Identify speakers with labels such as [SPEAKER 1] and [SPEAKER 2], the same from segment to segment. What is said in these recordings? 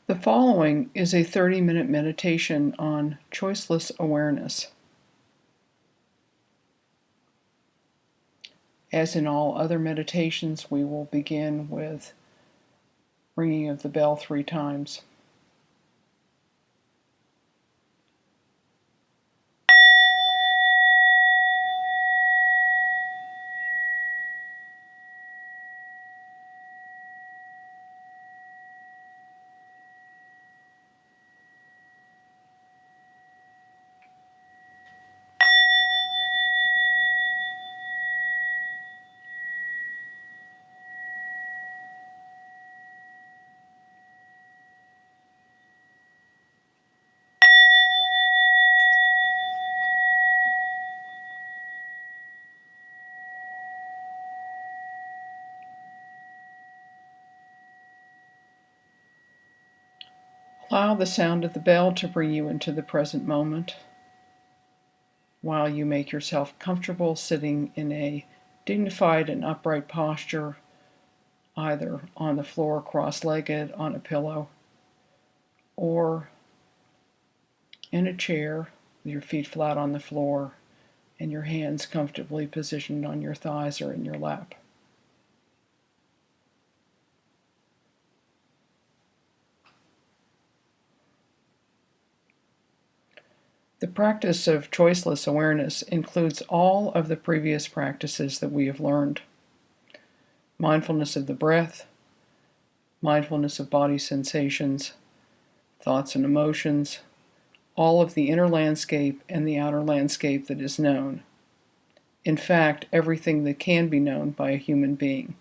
[SPEAKER 1] The following is a 30-minute meditation on choiceless awareness. As in all other meditations, we will begin with ringing of the bell 3 times. Allow the sound of the bell to bring you into the present moment while you make yourself comfortable sitting in a dignified and upright posture, either on the floor cross-legged on a pillow or in a chair with your feet flat on the floor and your hands comfortably positioned on your thighs or in your lap. The practice of choiceless awareness includes all of the previous practices that we have learned. Mindfulness of the breath, mindfulness of body sensations, thoughts and emotions, all of the inner landscape and the outer landscape that is known. In fact, everything that can be known by a human being.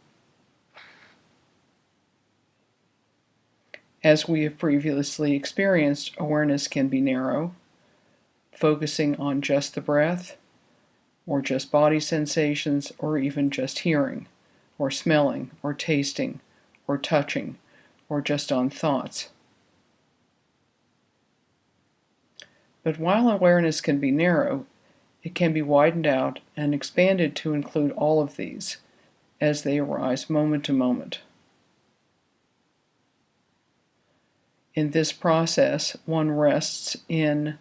[SPEAKER 1] As we have previously experienced, awareness can be narrow, focusing on just the breath, or just body sensations, or even just hearing, or smelling, or tasting, or touching, or just on thoughts. But while awareness can be narrow, it can be widened out and expanded to include all of these as they arise moment to moment. In this process, one rests in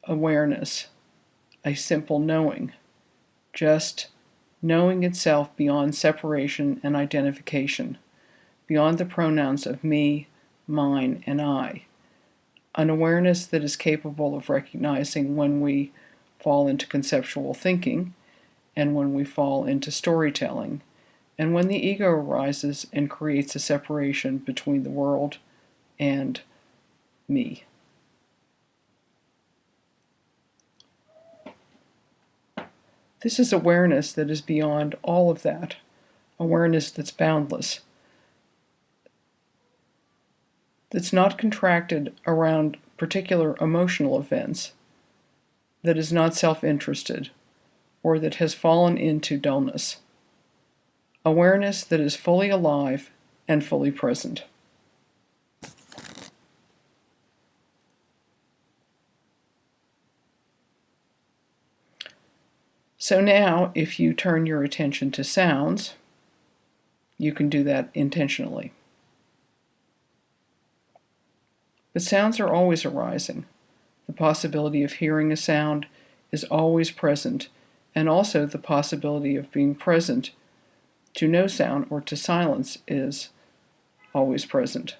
[SPEAKER 1] awareness, a simple knowing, just knowing itself beyond separation and identification, beyond the pronouns of me, mine, and I. An awareness that is capable of recognizing when we fall into conceptual thinking and when we fall into storytelling, and when the ego arises and creates a separation between the world and me. This is awareness that is beyond all of that, awareness that's boundless, that's not contracted around particular emotional events, that is not self-interested, or that has fallen into dullness. Awareness that is fully alive and fully present. So now, if you turn your attention to sounds, you can do that intentionally. But sounds are always arising. The possibility of hearing a sound is always present, and also the possibility of being present to no sound or to silence is always present.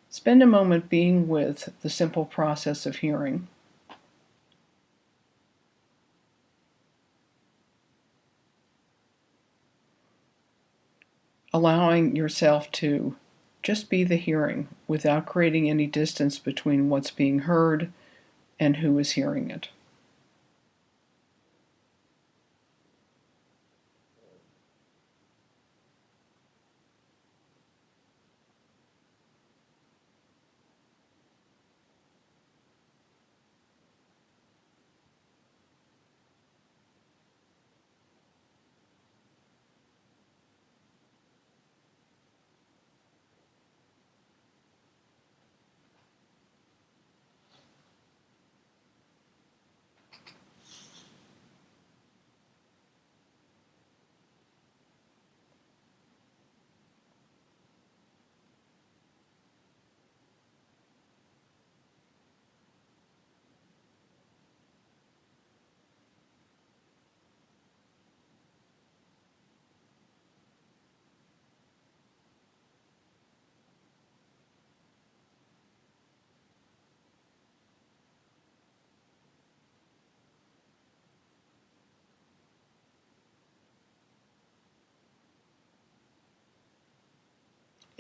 [SPEAKER 1] Spend a moment being with the simple process of hearing. Allowing yourself to just be the hearing without creating any distance between what's being heard and who is hearing it.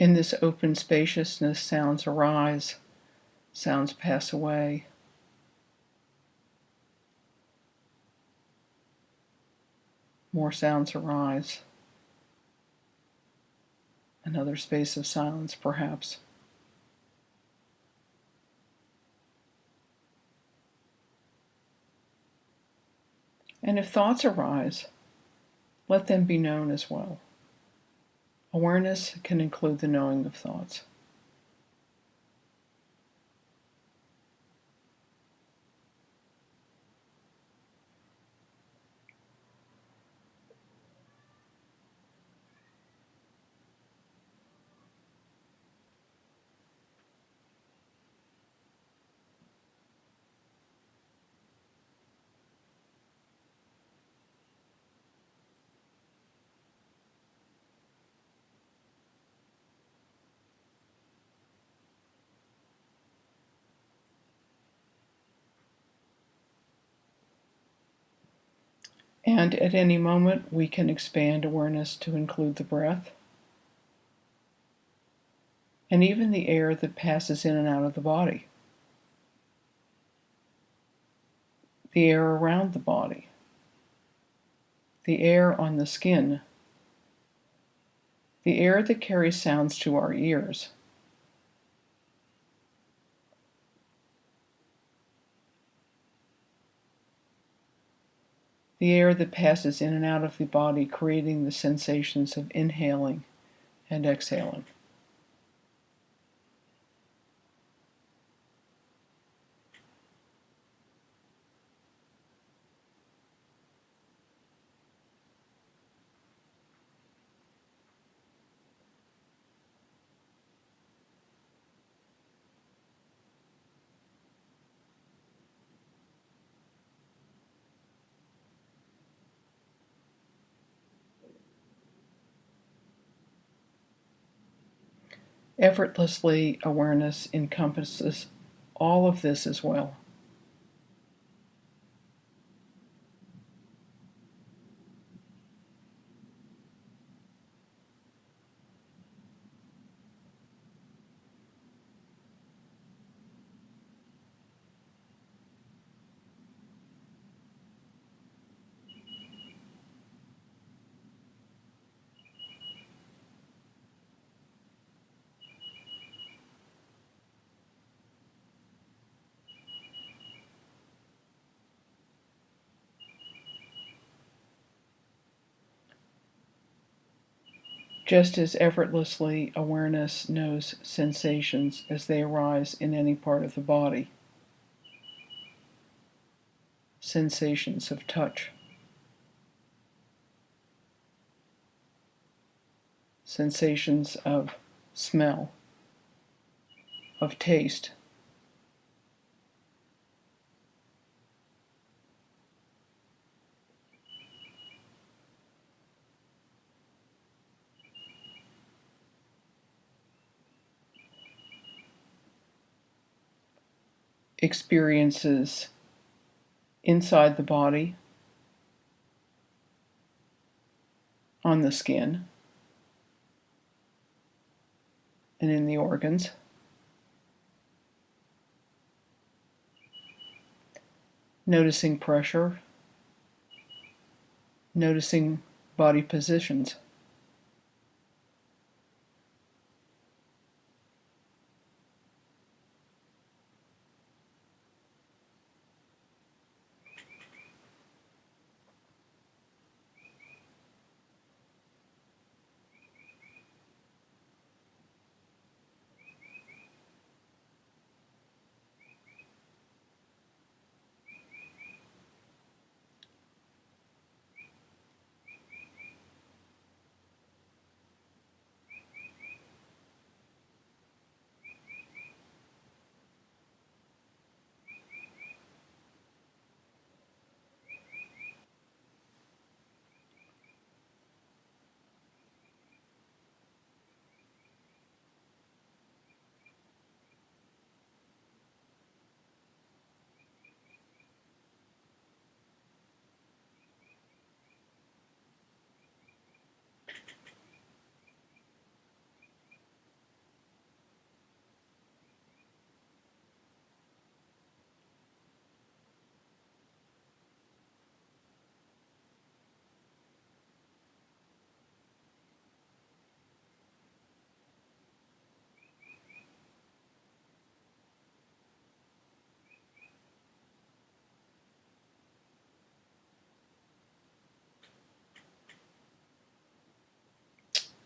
[SPEAKER 1] In this open spaciousness, sounds arise, sounds pass away. More sounds arise. Another space of silence, perhaps. And if thoughts arise, let them be known as well. Awareness can include the knowing of thoughts. And at any moment, we can expand awareness to include the breath and even the air that passes in and out of the body, the air around the body, the air on the skin, the air that carries sounds to our ears, the air that passes in and out of the body, creating the sensations of inhaling and exhaling. Effortlessly, awareness encompasses all of this as well. Just as effortlessly, awareness knows sensations as they arise in any part of the body. Sensations of touch, sensations of smell, of taste, experiences inside the body, on the skin, and in the organs. Noticing pressure, noticing body positions.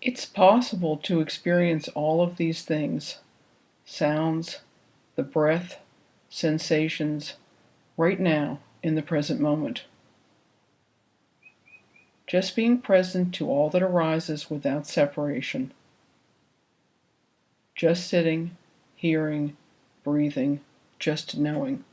[SPEAKER 1] It's possible to experience all of these things, sounds, the breath, sensations, right now in the present moment. Just being present to all that arises without separation. Just sitting, hearing, breathing, just knowing.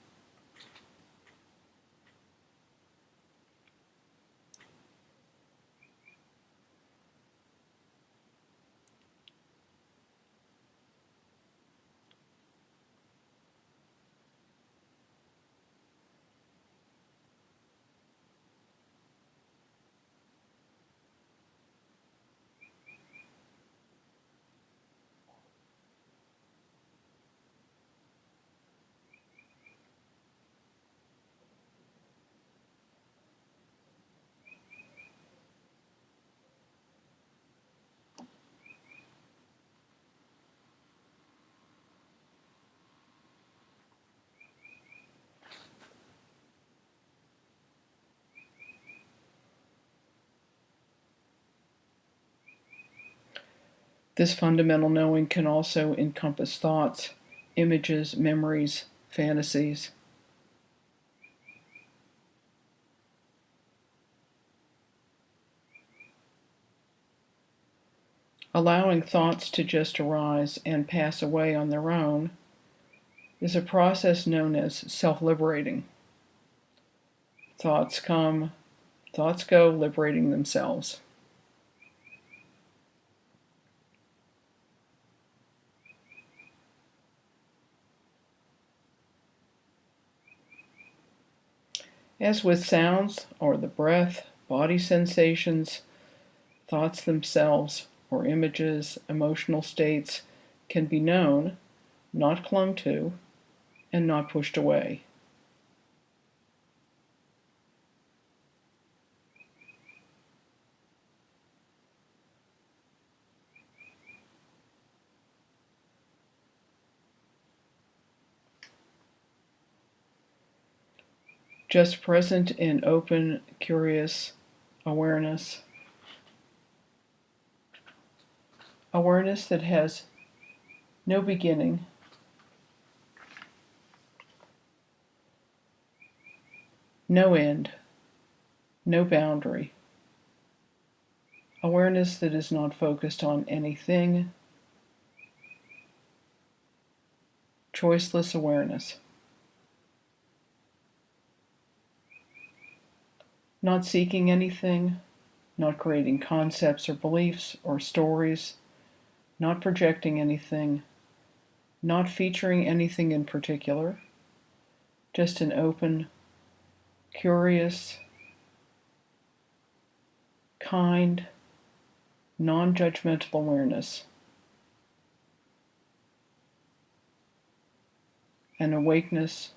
[SPEAKER 1] This fundamental knowing can also encompass thoughts, images, memories, fantasies. Allowing thoughts to just arise and pass away on their own is a process known as self-liberating. Thoughts come, thoughts go, liberating themselves. As with sounds or the breath, body sensations, thoughts themselves, or images, emotional states can be known, not clung to, and not pushed away. Just present in open, curious awareness. Awareness that has no beginning, no end, no boundary. Awareness that is not focused on anything. Choiceless awareness. Not seeking anything, not creating concepts or beliefs or stories, not projecting anything, not featuring anything in particular, just an open, curious, kind, non-judgmental awareness. An awakeness.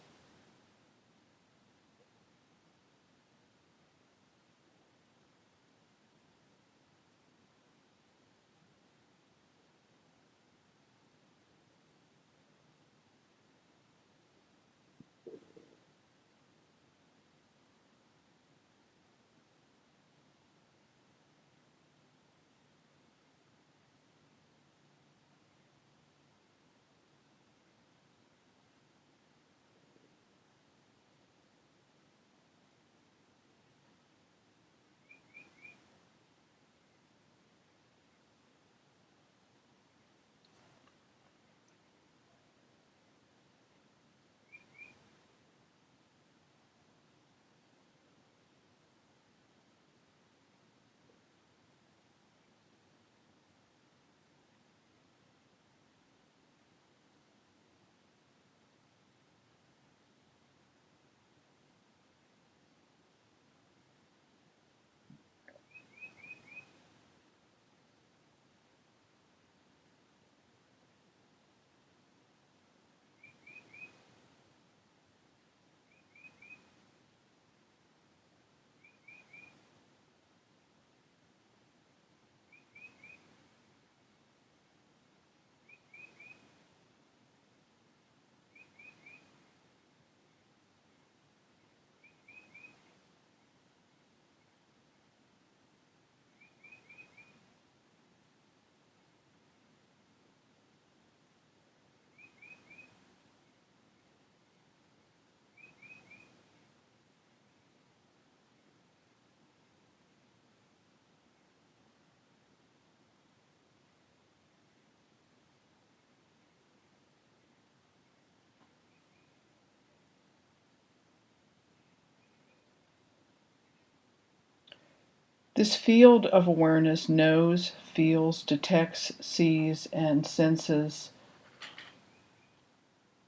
[SPEAKER 1] This field of awareness knows, feels, detects, sees, and senses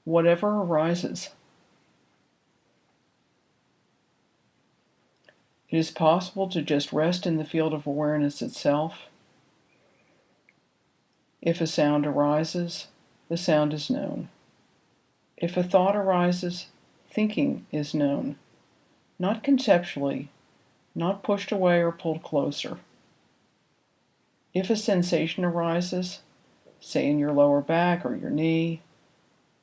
[SPEAKER 1] whatever arises. It is possible to just rest in the field of awareness itself. If a sound arises, the sound is known. If a thought arises, thinking is known, not conceptually, not pushed away or pulled closer. If a sensation arises, say in your lower back or your knee,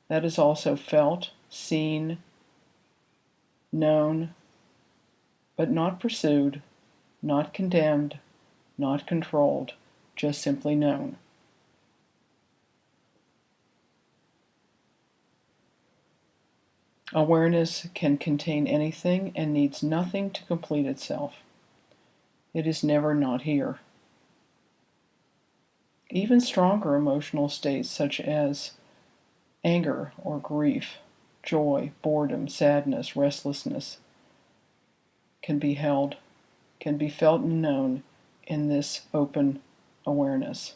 [SPEAKER 1] that is also felt, seen, known, but not pursued, not condemned, not controlled, just simply known. Awareness can contain anything and needs nothing to complete itself. It is never not here. Even stronger emotional states such as anger or grief, joy, boredom, sadness, restlessness can be held, can be felt and known in this open awareness.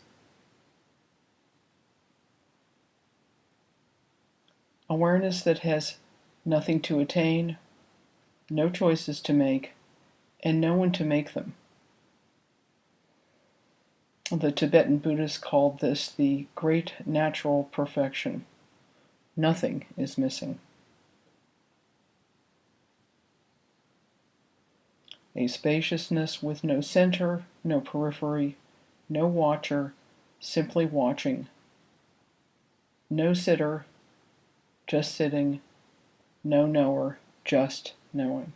[SPEAKER 1] Awareness that has nothing to attain, no choices to make, and no one to make them. The Tibetan Buddhists called this the great natural perfection. Nothing is missing. A spaciousness with no center, no periphery, no watcher, simply watching. No sitter, just sitting. No knower, just knowing.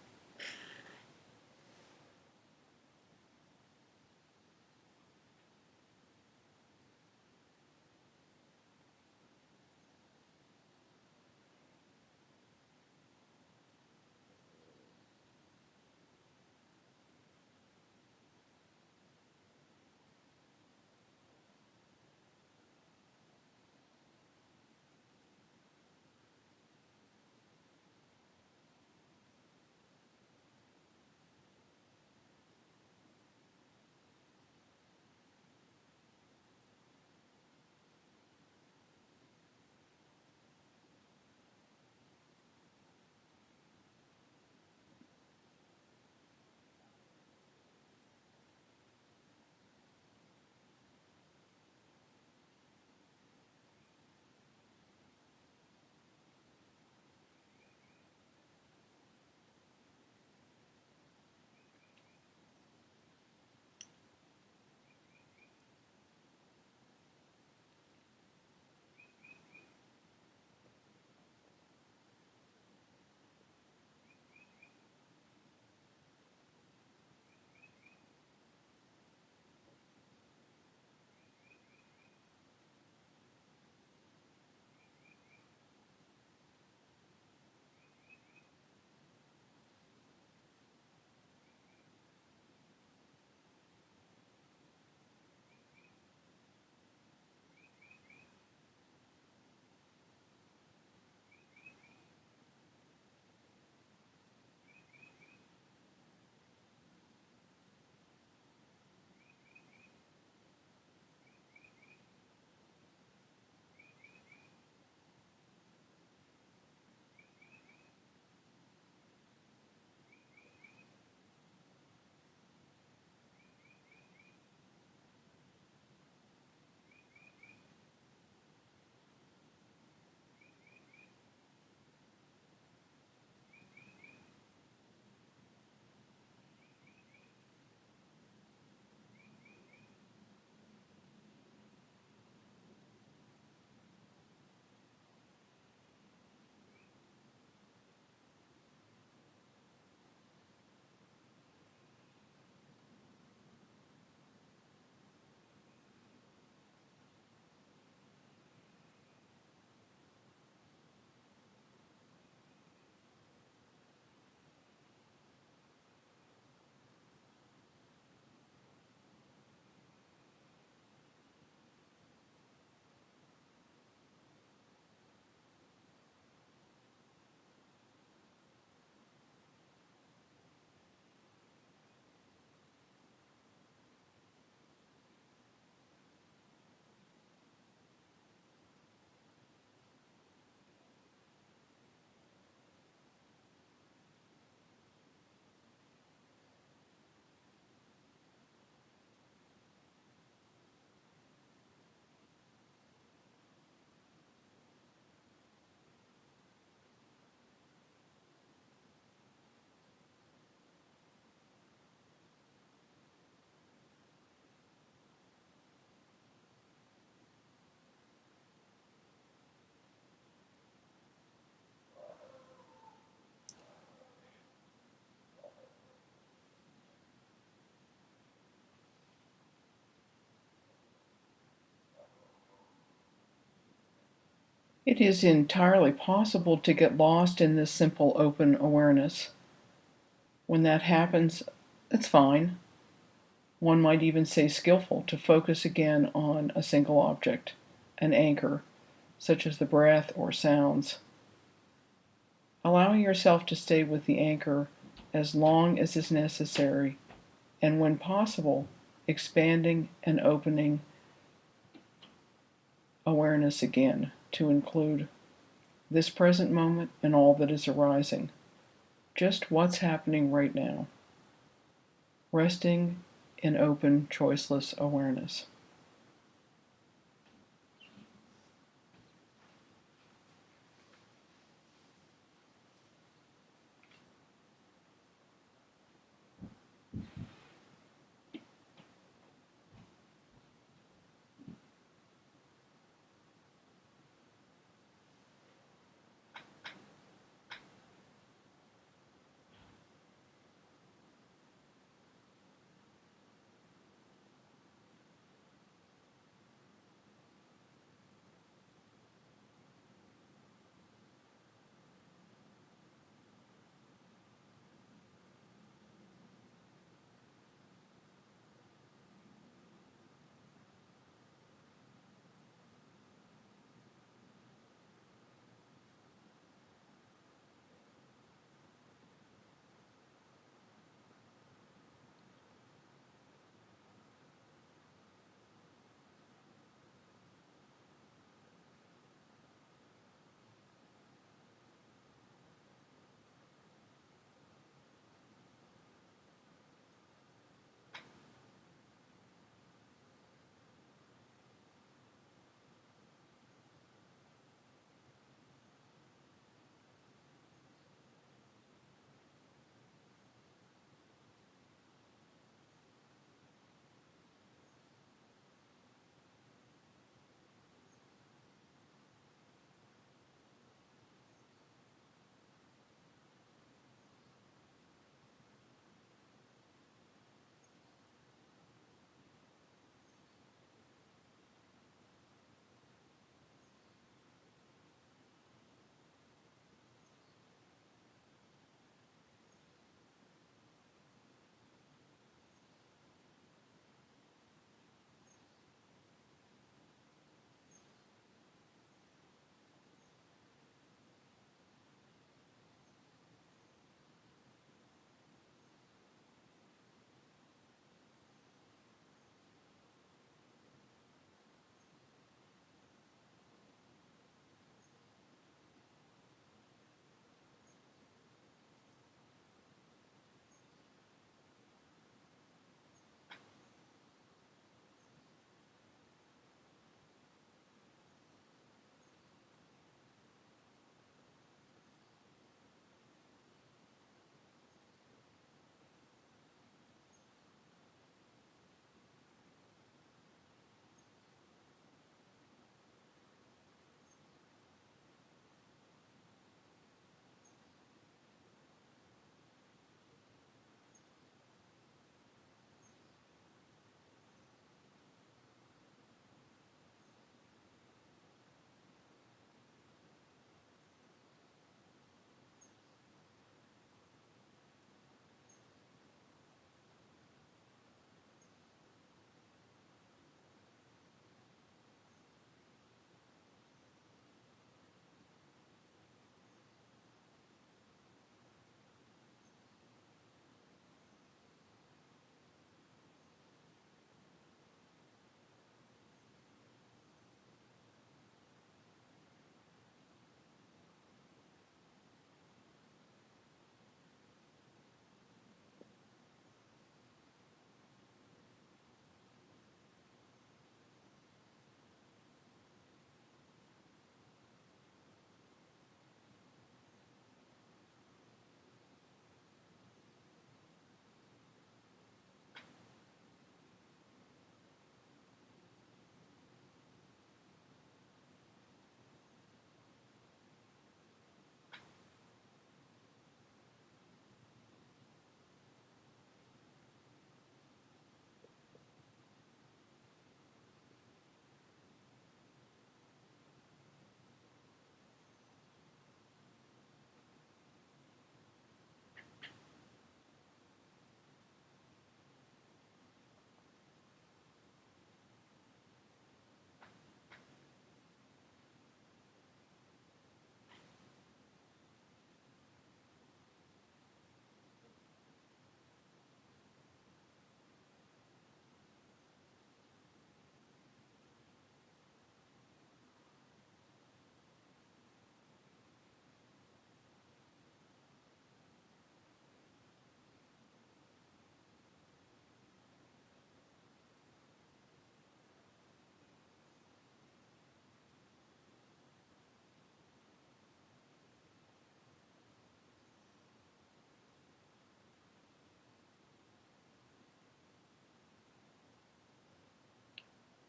[SPEAKER 1] It is entirely possible to get lost in this simple open awareness. When that happens, it's fine. One might even say skillful to focus again on a single object, an anchor, such as the breath or sounds. Allowing yourself to stay with the anchor as long as is necessary, and when possible, expanding and opening awareness again to include this present moment and all that is arising. Just what's happening right now. Resting in open, choiceless awareness.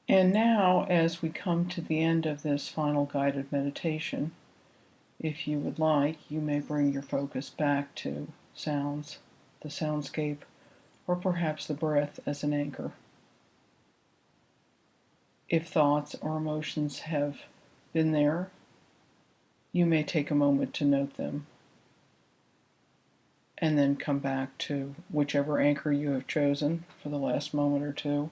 [SPEAKER 1] And now, as we come to the end of this final guided meditation, if you would like, you may bring your focus back to sounds, the soundscape, or perhaps the breath as an anchor. If thoughts or emotions have been there, you may take a moment to note them and then come back to whichever anchor you have chosen for the last moment or two